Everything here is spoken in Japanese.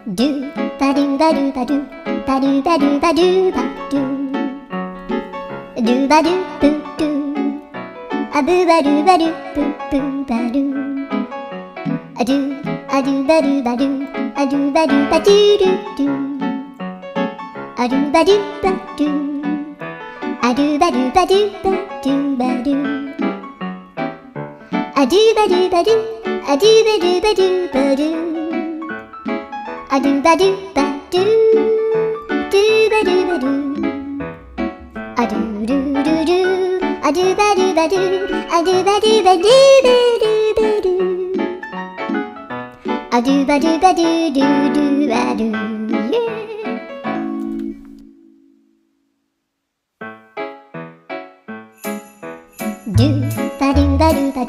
ドゥバドゥバドゥバドゥバドゥバドゥバドゥバドゥドゥバドゥブドゥアブバドゥバドゥブブバドゥアドゥアドゥバドゥバドゥアドゥバドゥバドゥドゥドゥアドゥバドゥバドゥアドゥバドゥバドゥバドゥバドゥアドゥバドゥバドゥアドゥバドゥバドゥバドゥアドゥバドゥバドゥドゥバドゥバドゥアドゥルルルアドゥバドゥバドゥアドゥバドゥバドゥバドゥバドゥアドゥバドゥバドゥドゥドゥバドゥ